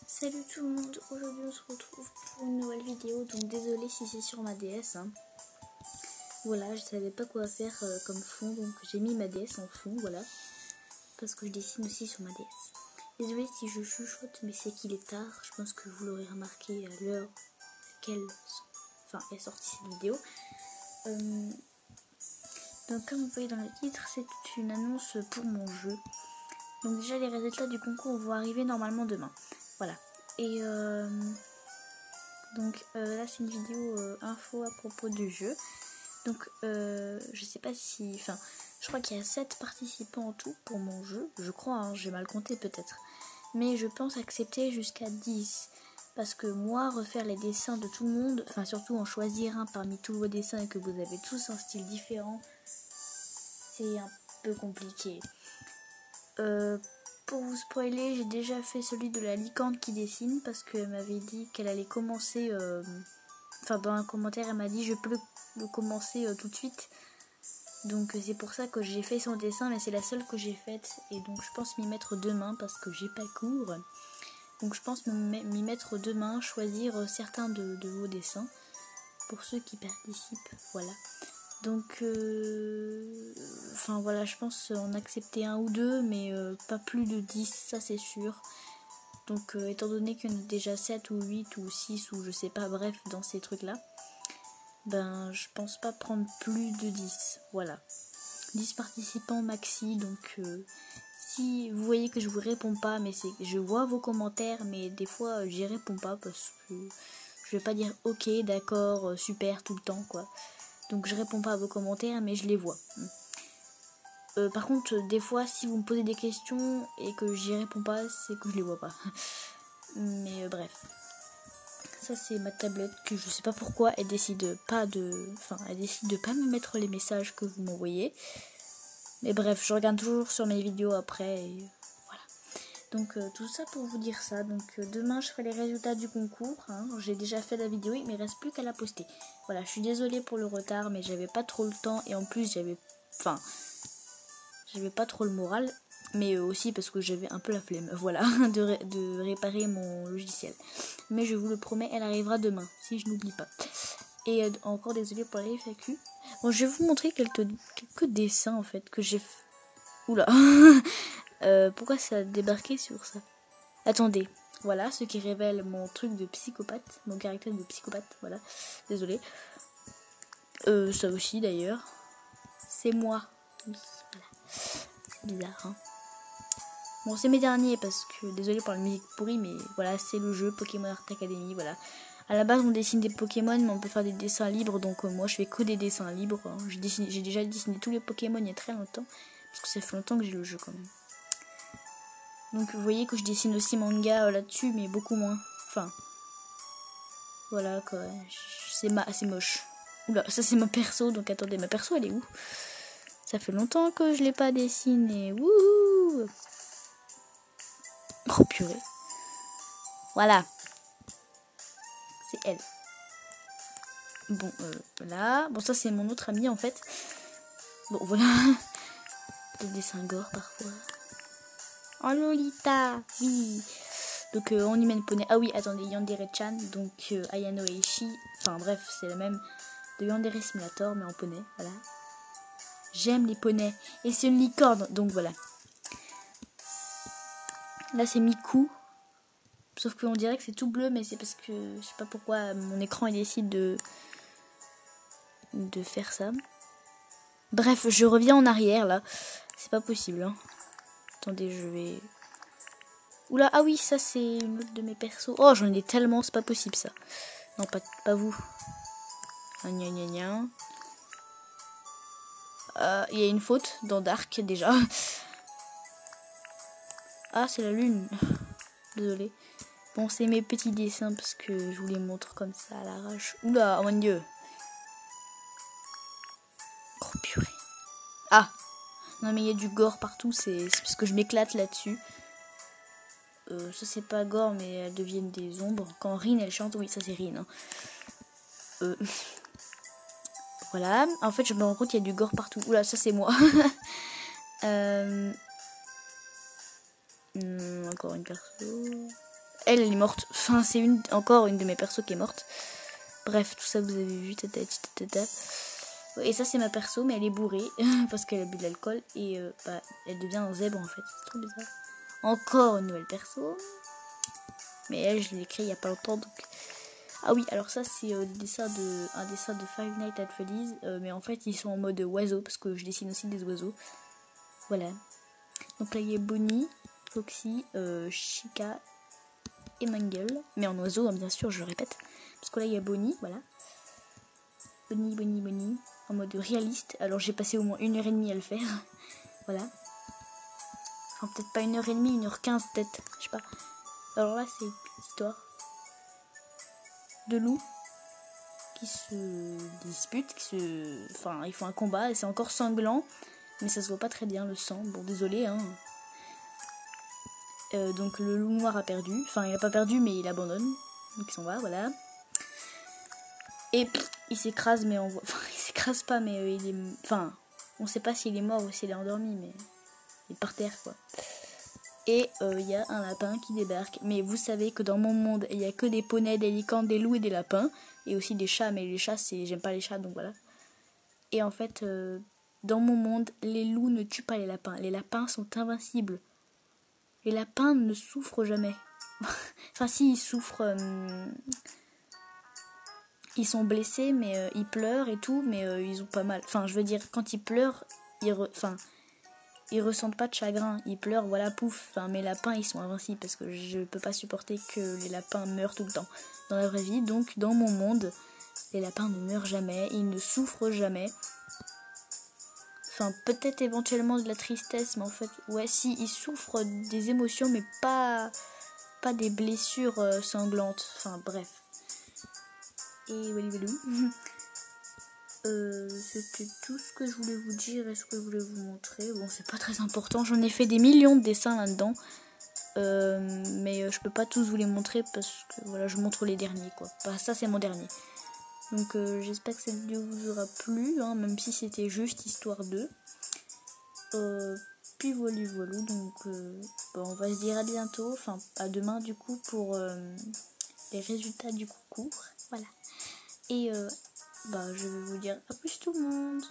Salut tout le monde, aujourd'hui on se retrouve pour une nouvelle vidéo, donc désolé si c'est sur ma DS. Voilà, je savais pas quoi faire comme fond, donc j'ai mis ma DS en fond, voilà, parce que je dessine aussi sur ma DS. Désolé si je chuchote, mais c'est qu'il est tard, je pense que vous l'aurez remarqué à l'heure qu'elle est sortie cette vidéo. Donc comme vous voyez dans le titre, c'est une annonce pour mon jeu. Donc déjà les résultats du concours vont arriver normalement demain. Voilà. Et là c'est une vidéo info à propos du jeu. Donc je sais pas si... je crois qu'il y a 7 participants en tout pour mon jeu. Je crois, hein, j'ai mal compté peut-être. Mais je pense accepter jusqu'à 10. Parce que moi, refaire les dessins de tout le monde, surtout en choisir un parmi tous vos dessins et que vous avez tous un style différent, c'est un peu compliqué. Pour vous spoiler, j'ai déjà fait celui de la licorne qui dessine parce qu'elle m'avait dit qu'elle allait commencer. Dans un commentaire, elle m'a dit je peux le commencer tout de suite. Donc c'est pour ça que j'ai fait son dessin, mais c'est la seule que j'ai faite. Et donc je pense m'y mettre demain parce que j'ai pas cours. Donc je pense m'y mettre demain, choisir certains de vos dessins pour ceux qui participent. Voilà. Donc, voilà, je pense en accepter un ou deux, mais pas plus de 10, ça c'est sûr. Donc, étant donné qu'il y en a déjà 7 ou 8 ou 6 ou je sais pas, bref, dans ces trucs-là, je pense pas prendre plus de 10. Voilà. 10 participants maxi, donc si vous voyez que je vous réponds pas, mais je vois vos commentaires, mais des fois j'y réponds pas parce que je vais pas dire ok, d'accord, super tout le temps, quoi. Donc je réponds pas à vos commentaires, mais je les vois. Par contre, des fois, si vous me posez des questions et que j'y réponds pas, c'est que je les vois pas. Mais bref. Ça c'est ma tablette que je sais pas pourquoi elle décide pas de me mettre les messages que vous m'envoyez. Mais bref, je regarde toujours sur mes vidéos après et voilà. Donc tout ça pour vous dire ça. Donc demain je ferai les résultats du concours. J'ai déjà fait la vidéo, mais il reste plus qu'à la poster. Voilà, je suis désolée pour le retard, mais j'avais pas trop le temps et en plus j'avais pas trop le moral, mais aussi parce que j'avais un peu la flemme, voilà, de réparer mon logiciel. Mais je vous le promets, elle arrivera demain, si je n'oublie pas. Et encore désolée pour la FAQ. Bon, je vais vous montrer quelques dessins en fait que j'ai. Oula. Pourquoi ça a débarqué sur ça? Attendez. Voilà, ce qui révèle mon truc de psychopathe, mon caractère de psychopathe, voilà. Désolée. Ça aussi d'ailleurs. C'est moi. Oui, voilà. Bizarre, hein. Bon, c'est mes derniers parce que, désolé pour la musique pourrie, mais voilà, c'est le jeu Pokémon Art Academy, voilà. À la base, on dessine des Pokémon, mais on peut faire des dessins libres, donc moi, je fais que des dessins libres. J'ai déjà dessiné tous les Pokémon il y a très longtemps, parce que ça fait longtemps que j'ai le jeu quand même. Donc, vous voyez que je dessine aussi manga là-dessus, mais beaucoup moins. Voilà, quoi. C'est moche. Oula, ça c'est ma perso, donc attendez, ma perso, elle est où? Ça fait longtemps que je l'ai pas dessiné. Wouhou! Oh purée. Voilà. C'est elle. Bon, voilà. Bon, ça c'est mon autre amie en fait. Bon, voilà. Des dessins gore parfois. Oh Lolita, oui. Donc on y mène poney. Ah oui, attendez, Yandere-chan. Donc Ayano Eishi. Bref, c'est la même de Yandere Simulator, mais en poney. Voilà. J'aime les poneys. Et c'est une licorne, donc voilà. Là c'est Miku. Sauf qu'on dirait que c'est tout bleu, mais c'est parce que je sais pas pourquoi mon écran il décide de faire ça. Bref, je reviens en arrière là. C'est pas possible, hein. Attendez, je vais... Oula, ah oui, ça c'est une autre de mes persos. Oh, j'en ai tellement, c'est pas possible ça. Non, pas vous. Gna gna gna. Il y a une faute dans Dark déjà. Ah, c'est la lune. Désolée. Bon, c'est mes petits dessins parce que je vous les montre comme ça à l'arrache. Oula, oh mon dieu. Oh purée. Ah. Non mais il y a du gore partout, c'est parce que je m'éclate là-dessus. Ça c'est pas gore, mais elles deviennent des ombres. Quand Rin elle chante, oui ça c'est Rin. Hein. Voilà, en fait je me rends compte qu'il y a du gore partout. Oula, ça c'est moi. Encore une perso. elle est morte. Enfin, c'est encore une de mes persos qui est morte. Bref, tout ça vous avez vu, Et ça c'est ma perso, mais elle est bourrée parce qu'elle a bu de l'alcool et elle devient un zèbre en fait. C'est trop bizarre. Encore une nouvelle perso. Mais elle, je l'ai créée il y a pas longtemps donc. Ah oui, alors ça c'est un dessin de Five Nights at Freddy's, mais en fait ils sont en mode oiseau parce que je dessine aussi des oiseaux. Voilà. Donc là il y a Bonnie, Foxy, Chica et Mangle, mais en oiseau hein, bien sûr, je le répète. Parce que là il y a Bonnie, voilà. Bonnie, en mode réaliste. Alors j'ai passé au moins 1h30 à le faire. Voilà. Enfin peut-être pas 1h30, 1h15 peut-être, je sais pas. Alors là c'est une histoire de loups qui se disputent, enfin ils font un combat et c'est encore sanglant, mais ça se voit pas très bien le sang. Bon désolé hein. Donc le loup noir a perdu, enfin il a pas perdu mais il abandonne, donc il s'en va, voilà. Et il s'écrase mais enfin il s'écrase pas mais il est, enfin on sait pas s'il est mort ou s'il est endormi mais il est par terre quoi. Et il y a un lapin qui débarque. Mais vous savez que dans mon monde, il n'y a que des poneys, des licornes, des loups et des lapins. Et aussi des chats, mais les chats, j'aime pas les chats, donc voilà. Et en fait, dans mon monde, les loups ne tuent pas les lapins. Les lapins sont invincibles. Les lapins ne souffrent jamais. Enfin si, ils souffrent. Ils sont blessés, mais ils pleurent et tout, mais ils ont pas mal. Enfin, je veux dire, quand ils pleurent, ils ressentent pas de chagrin, ils pleurent, voilà, pouf. Enfin, mes lapins, ils sont invincibles parce que je peux pas supporter que les lapins meurent tout le temps dans la vraie vie. Donc, dans mon monde, les lapins ne meurent jamais, ils ne souffrent jamais. Enfin, peut-être éventuellement de la tristesse, mais en fait, ouais, si, ils souffrent des émotions, mais pas des blessures sanglantes. Enfin, bref. Et voilà. C'était tout ce que je voulais vous dire et ce que je voulais vous montrer. Bon, c'est pas très important. J'en ai fait des millions de dessins là-dedans. Mais je peux pas tous vous les montrer parce que voilà, je montre les derniers quoi. Bah, ça, c'est mon dernier. Donc, j'espère que cette vidéo vous aura plu, hein, même si c'était juste histoire d'eux. Puis voilà. Donc, on va se dire à bientôt. Enfin, à demain du coup pour les résultats du concours. Voilà. Et je vais vous dire à plus tout le monde.